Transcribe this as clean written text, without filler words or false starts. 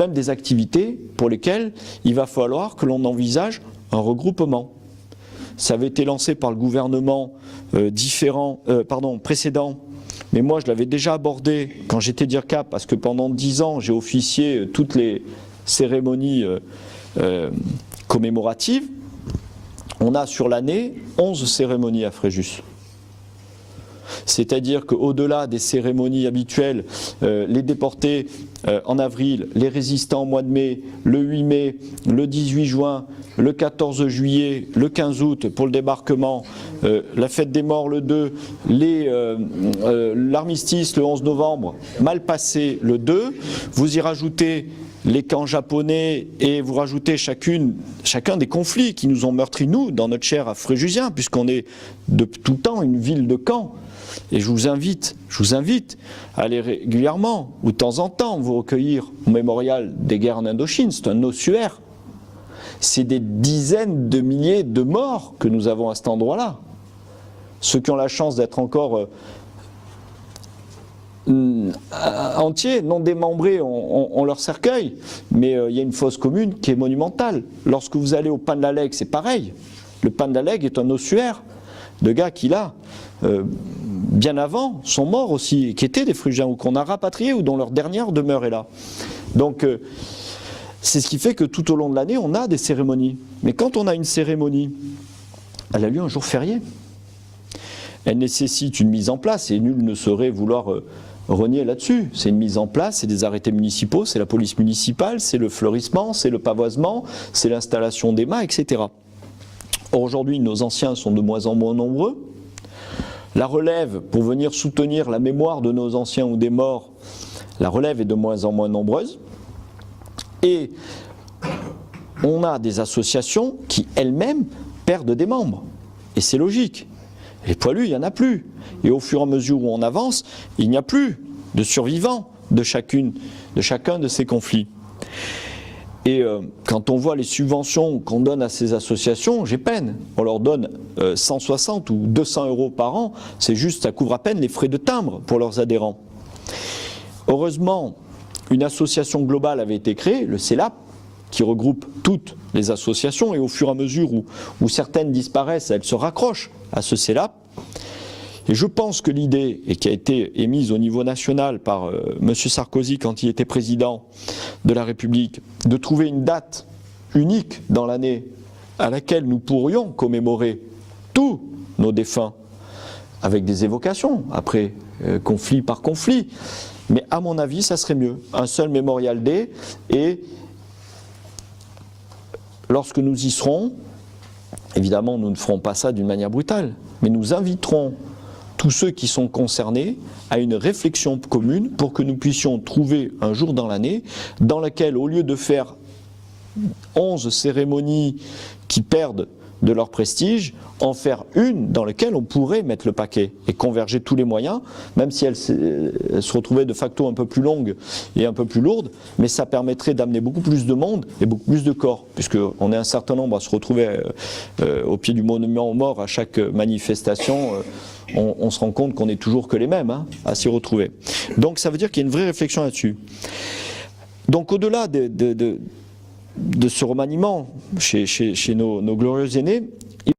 même des activités pour lesquelles il va falloir que l'on envisage un regroupement. Ça avait été lancé par le gouvernement précédent, mais moi je l'avais déjà abordé quand j'étais DIRCAP, parce que pendant 10 ans j'ai officié toutes les cérémonies commémoratives. On a sur l'année 11 cérémonies à Fréjus. C'est-à-dire qu'au-delà des cérémonies habituelles, les déportés en avril, les résistants au mois de mai, le 8 mai, le 18 juin, le 14 juillet, le 15 août pour le débarquement, la fête des morts le 2, l'armistice le 11 novembre, mal passé le 2, vous y rajoutez les camps japonais et vous rajoutez chacun des conflits qui nous ont meurtris, nous, dans notre chair à Fréjusien, puisqu'on est de tout temps une ville de camps. Et je vous invite à aller régulièrement, ou de temps en temps, vous recueillir au mémorial des guerres en Indochine. C'est un ossuaire. C'est des dizaines de milliers de morts que nous avons à cet endroit-là. Ceux qui ont la chance d'être encore entiers, non démembrés, ont leur cercueil, mais il y a une fosse commune qui est monumentale. Lorsque vous allez au Pan de la Lègue, c'est pareil. Le Pan de la Lègue est un ossuaire de gars qui, là, bien avant, sont morts aussi, qui étaient des Fréjusiens, ou qu'on a rapatriés, ou dont leur dernière demeure est là. Donc, c'est ce qui fait que tout au long de l'année, on a des cérémonies. Mais quand on a une cérémonie, elle a lieu un jour férié. Elle nécessite une mise en place, et nul ne saurait vouloir renier là-dessus. C'est une mise en place, c'est des arrêtés municipaux, c'est la police municipale, c'est le fleurissement, c'est le pavoisement, c'est l'installation des mâts, etc. Or, aujourd'hui, nos anciens sont de moins en moins nombreux. La relève, pour venir soutenir la mémoire de nos anciens ou des morts, la relève est de moins en moins nombreuse. Et on a des associations qui, elles-mêmes, perdent des membres. Et c'est logique. Les poilus, il n'y en a plus. Et au fur et à mesure où on avance, il n'y a plus de survivants de chacun de ces conflits. Et quand on voit les subventions qu'on donne à ces associations, j'ai peine. On leur donne 160 ou 200 € par an, c'est juste, ça couvre à peine les frais de timbre pour leurs adhérents. Heureusement, une association globale avait été créée, le CELAP, qui regroupe toutes les associations, et au fur et à mesure où certaines disparaissent, elles se raccrochent à ce CELAP. Et je pense que l'idée, et qui a été émise au niveau national par M. Sarkozy quand il était président de la République, de trouver une date unique dans l'année à laquelle nous pourrions commémorer tous nos défunts, avec des évocations, après conflit par conflit. Mais à mon avis, ça serait mieux. Un seul Memorial Day, et lorsque nous y serons, évidemment nous ne ferons pas ça d'une manière brutale, mais nous inviterons tous ceux qui sont concernés à une réflexion commune pour que nous puissions trouver un jour dans l'année dans lequel, au lieu de faire 11 cérémonies qui perdent de leur prestige, en faire une dans laquelle on pourrait mettre le paquet et converger tous les moyens, même si elle se retrouvait de facto un peu plus longue et un peu plus lourde, mais ça permettrait d'amener beaucoup plus de monde et beaucoup plus de corps, puisqu'on est un certain nombre à se retrouver au pied du monument aux morts à chaque manifestation. On se rend compte qu'on n'est toujours que les mêmes à s'y retrouver. Donc ça veut dire qu'il y a une vraie réflexion là-dessus. Donc au-delà de ce remaniement chez nos glorieux aînés,